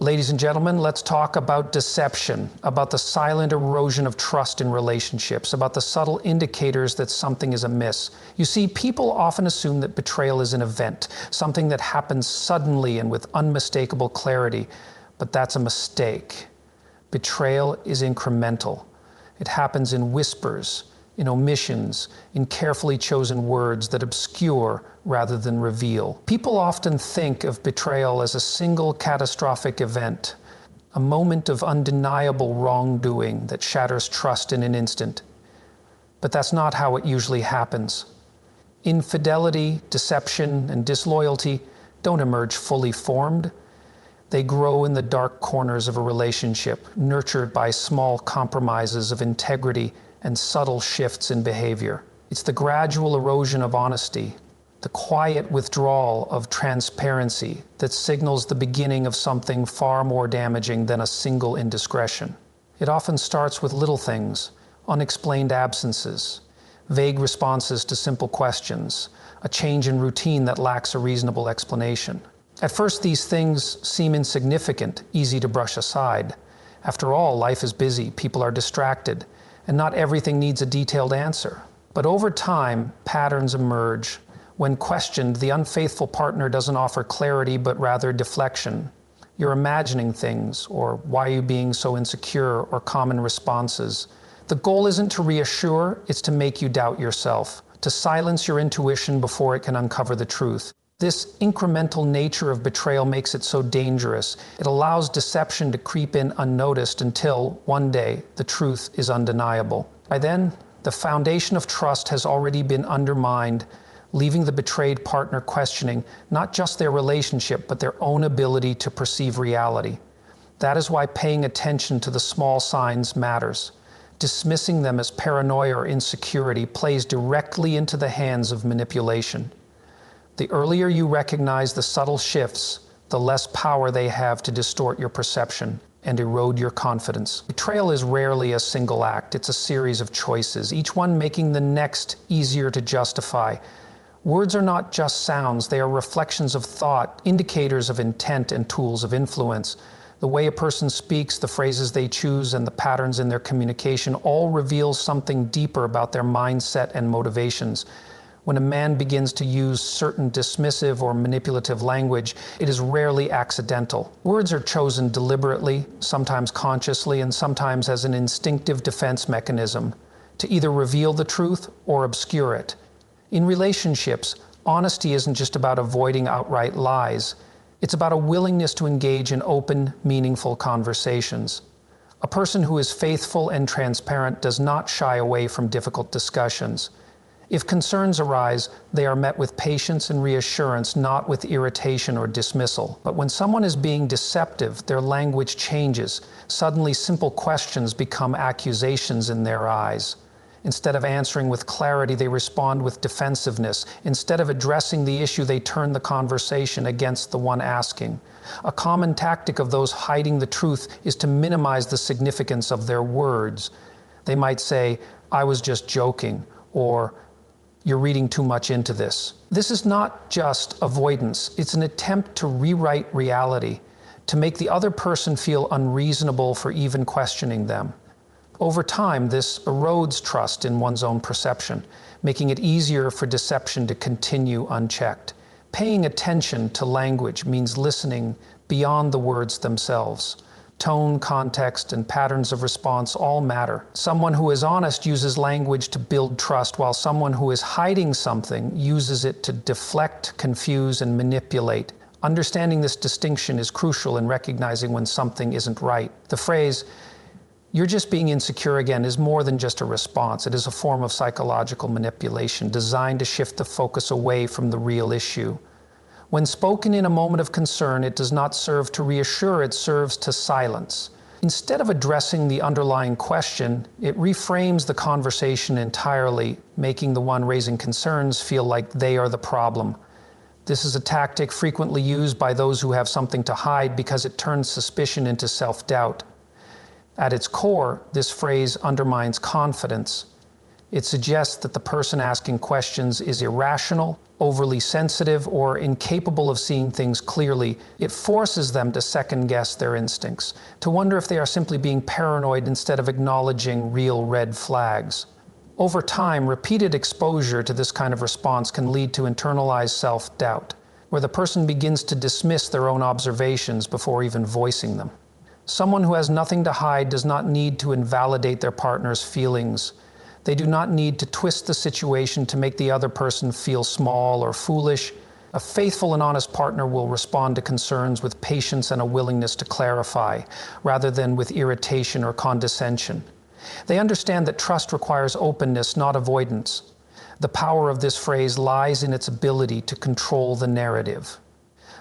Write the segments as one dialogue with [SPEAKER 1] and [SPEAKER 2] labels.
[SPEAKER 1] Ladies and gentlemen, let's talk about deception, about the silent erosion of trust in relationships, about the subtle indicators that something is amiss. You see, people often assume that betrayal is an event, something that happens suddenly and with unmistakable clarity, but that's a mistake. Betrayal is incremental. It happens in whispers, in omissions, in carefully chosen words that obscure rather than reveal. People often think of betrayal as a single catastrophic event, a moment of undeniable wrongdoing that shatters trust in an instant. But that's not how it usually happens. Infidelity, deception, and disloyalty don't emerge fully formed. They grow in the dark corners of a relationship, nurtured by small compromises of integrity and subtle shifts in behavior. It's the gradual erosion of honesty, the quiet withdrawal of transparency that signals the beginning of something far more damaging than a single indiscretion. It often starts with little things, unexplained absences, vague responses to simple questions, a change in routine that lacks a reasonable explanation. At first, these things seem insignificant, easy to brush aside. After all, life is busy, people are distracted, and not everything needs a detailed answer. But over time, patterns emerge. When questioned, the unfaithful partner doesn't offer clarity, but rather deflection. You're imagining things, or why are you being so insecure, or common responses. The goal isn't to reassure, it's to make you doubt yourself, to silence your intuition before it can uncover the truth. This incremental nature of betrayal makes it so dangerous. It allows deception to creep in unnoticed until, one day, the truth is undeniable. By then, the foundation of trust has already been undermined, leaving the betrayed partner questioning not just their relationship, but their own ability to perceive reality. That is why paying attention to the small signs matters. Dismissing them as paranoia or insecurity plays directly into the hands of manipulation. The earlier you recognize the subtle shifts, the less power they have to distort your perception and erode your confidence. Betrayal is rarely a single act, it's a series of choices, each one making the next easier to justify. Words are not just sounds, they are reflections of thought, indicators of intent and tools of influence. The way a person speaks, the phrases they choose, and the patterns in their communication all reveal something deeper about their mindset and motivations. When a man begins to use certain dismissive or manipulative language, it is rarely accidental. Words are chosen deliberately, sometimes consciously, and sometimes as an instinctive defense mechanism, to either reveal the truth or obscure it. In relationships, honesty isn't just about avoiding outright lies. It's about a willingness to engage in open, meaningful conversations. A person who is faithful and transparent does not shy away from difficult discussions. If concerns arise, they are met with patience and reassurance, not with irritation or dismissal. But when someone is being deceptive, their language changes. Suddenly, simple questions become accusations in their eyes. Instead of answering with clarity, they respond with defensiveness. Instead of addressing the issue, they turn the conversation against the one asking. A common tactic of those hiding the truth is to minimize the significance of their words. They might say, "I was just joking," or "You're reading too much into this." This is not just avoidance, it's an attempt to rewrite reality, to make the other person feel unreasonable for even questioning them. Over time, this erodes trust in one's own perception, making it easier for deception to continue unchecked. Paying attention to language means listening beyond the words themselves. Tone, context, and patterns of response all matter. Someone who is honest uses language to build trust, while someone who is hiding something uses it to deflect, confuse, and manipulate. Understanding this distinction is crucial in recognizing when something isn't right. The phrase, "You're just being insecure again," is more than just a response. It is a form of psychological manipulation designed to shift the focus away from the real issue. When spoken in a moment of concern, it does not serve to reassure, it serves to silence. Instead of addressing the underlying question, it reframes the conversation entirely, making the one raising concerns feel like they are the problem. This is a tactic frequently used by those who have something to hide because it turns suspicion into self-doubt. At its core, this phrase undermines confidence. It suggests that the person asking questions is irrational, overly sensitive, or incapable of seeing things clearly. It forces them to second-guess their instincts, to wonder if they are simply being paranoid instead of acknowledging real red flags. Over time, repeated exposure to this kind of response can lead to internalized self-doubt, where the person begins to dismiss their own observations before even voicing them. Someone who has nothing to hide does not need to invalidate their partner's feelings. They do not need to twist the situation to make the other person feel small or foolish. A faithful and honest partner will respond to concerns with patience and a willingness to clarify, rather than with irritation or condescension. They understand that trust requires openness, not avoidance. The power of this phrase lies in its ability to control the narrative.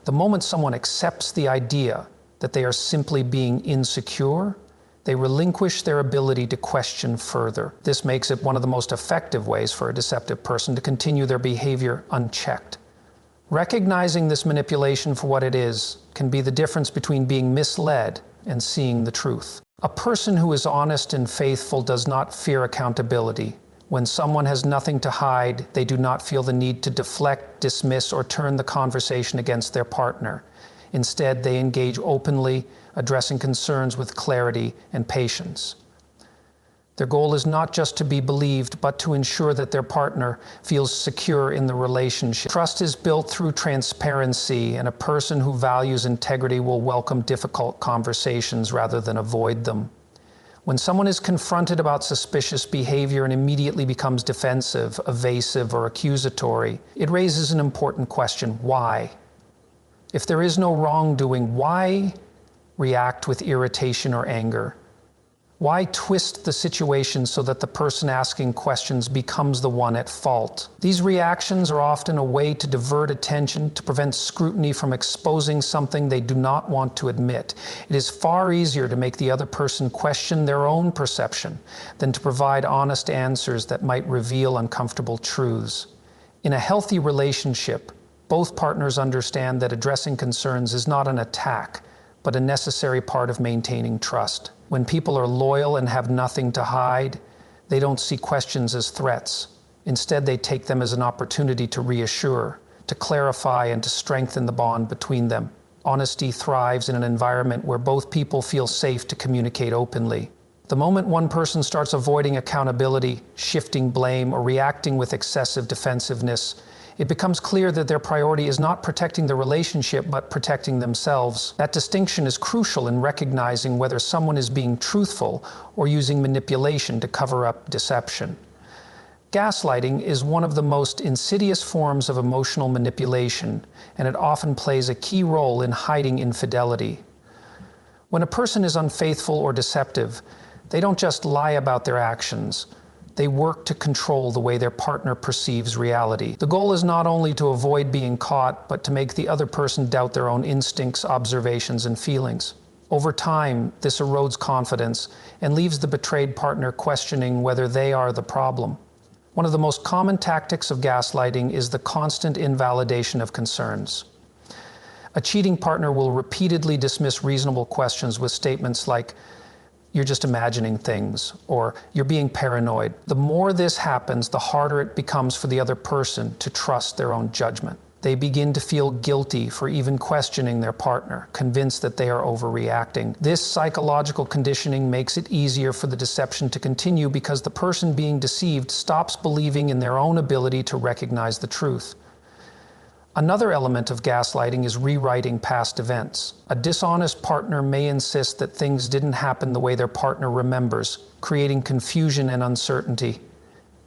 [SPEAKER 1] The moment someone accepts the idea that they are simply being insecure, they relinquish their ability to question further. This makes it one of the most effective ways for a deceptive person to continue their behavior unchecked. Recognizing this manipulation for what it is can be the difference between being misled and seeing the truth. A person who is honest and faithful does not fear accountability. When someone has nothing to hide, they do not feel the need to deflect, dismiss, or turn the conversation against their partner. Instead, they engage openly, addressing concerns with clarity and patience. Their goal is not just to be believed, but to ensure that their partner feels secure in the relationship. Trust is built through transparency, and a person who values integrity will welcome difficult conversations rather than avoid them. When someone is confronted about suspicious behavior and immediately becomes defensive, evasive, or accusatory, it raises an important question: why? If there is no wrongdoing, why react with irritation or anger? Why twist the situation so that the person asking questions becomes the one at fault? These reactions are often a way to divert attention, to prevent scrutiny from exposing something they do not want to admit. It is far easier to make the other person question their own perception than to provide honest answers that might reveal uncomfortable truths. In a healthy relationship, both partners understand that addressing concerns is not an attack, but a necessary part of maintaining trust. When people are loyal and have nothing to hide, they don't see questions as threats. Instead, they take them as an opportunity to reassure, to clarify, and to strengthen the bond between them. Honesty thrives in an environment where both people feel safe to communicate openly. The moment one person starts avoiding accountability, shifting blame, or reacting with excessive defensiveness, it becomes clear that their priority is not protecting the relationship, but protecting themselves. That distinction is crucial in recognizing whether someone is being truthful or using manipulation to cover up deception. Gaslighting is one of the most insidious forms of emotional manipulation, and it often plays a key role in hiding infidelity. When a person is unfaithful or deceptive, they don't just lie about their actions. They work to control the way their partner perceives reality. The goal is not only to avoid being caught, but to make the other person doubt their own instincts, observations, and feelings. Over time, this erodes confidence and leaves the betrayed partner questioning whether they are the problem. One of the most common tactics of gaslighting is the constant invalidation of concerns. A cheating partner will repeatedly dismiss reasonable questions with statements like, "You're just imagining things," or "You're being paranoid." The more this happens, the harder it becomes for the other person to trust their own judgment. They begin to feel guilty for even questioning their partner, convinced that they are overreacting. This psychological conditioning makes it easier for the deception to continue because the person being deceived stops believing in their own ability to recognize the truth. Another element of gaslighting is rewriting past events. A dishonest partner may insist that things didn't happen the way their partner remembers, creating confusion and uncertainty.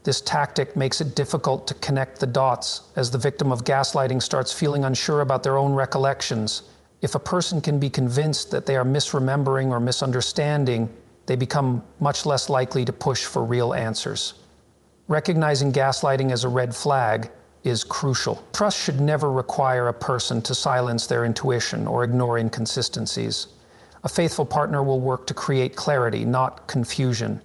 [SPEAKER 1] This tactic makes it difficult to connect the dots as the victim of gaslighting starts feeling unsure about their own recollections. If a person can be convinced that they are misremembering or misunderstanding, they become much less likely to push for real answers. Recognizing gaslighting as a red flag is crucial. Trust should never require a person to silence their intuition or ignore inconsistencies. A faithful partner will work to create clarity, not confusion.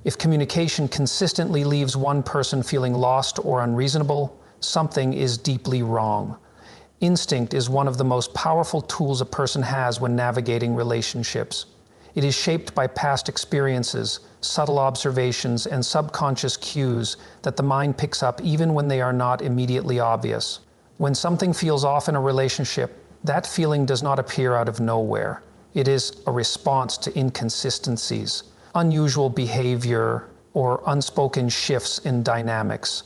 [SPEAKER 1] If communication consistently leaves one person feeling lost or unreasonable, something is deeply wrong. Instinct is one of the most powerful tools a person has when navigating relationships. It is shaped by past experiences, subtle observations, and subconscious cues that the mind picks up even when they are not immediately obvious. When something feels off in a relationship, that feeling does not appear out of nowhere. It is a response to inconsistencies, unusual behavior, or unspoken shifts in dynamics.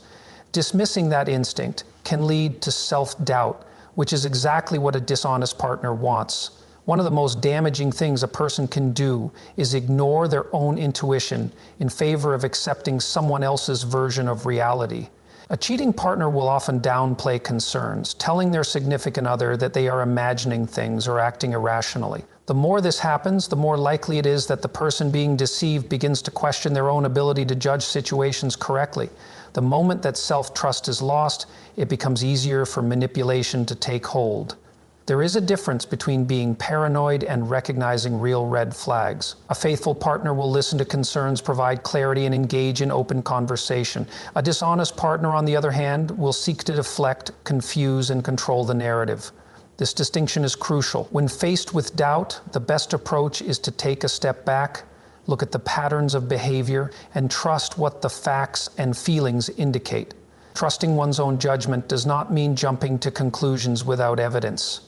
[SPEAKER 1] Dismissing that instinct can lead to self-doubt, which is exactly what a dishonest partner wants. One of the most damaging things a person can do is ignore their own intuition in favor of accepting someone else's version of reality. A cheating partner will often downplay concerns, telling their significant other that they are imagining things or acting irrationally. The more this happens, the more likely it is that the person being deceived begins to question their own ability to judge situations correctly. The moment that self-trust is lost, it becomes easier for manipulation to take hold. There is a difference between being paranoid and recognizing real red flags. A faithful partner will listen to concerns, provide clarity, and engage in open conversation. A dishonest partner, on the other hand, will seek to deflect, confuse, and control the narrative. This distinction is crucial. When faced with doubt, the best approach is to take a step back, look at the patterns of behavior, and trust what the facts and feelings indicate. Trusting one's own judgment does not mean jumping to conclusions without evidence,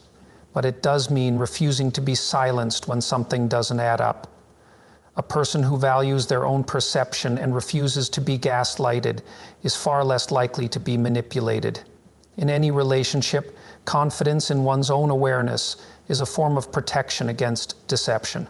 [SPEAKER 1] but it does mean refusing to be silenced when something doesn't add up. A person who values their own perception and refuses to be gaslighted is far less likely to be manipulated. In any relationship, confidence in one's own awareness is a form of protection against deception.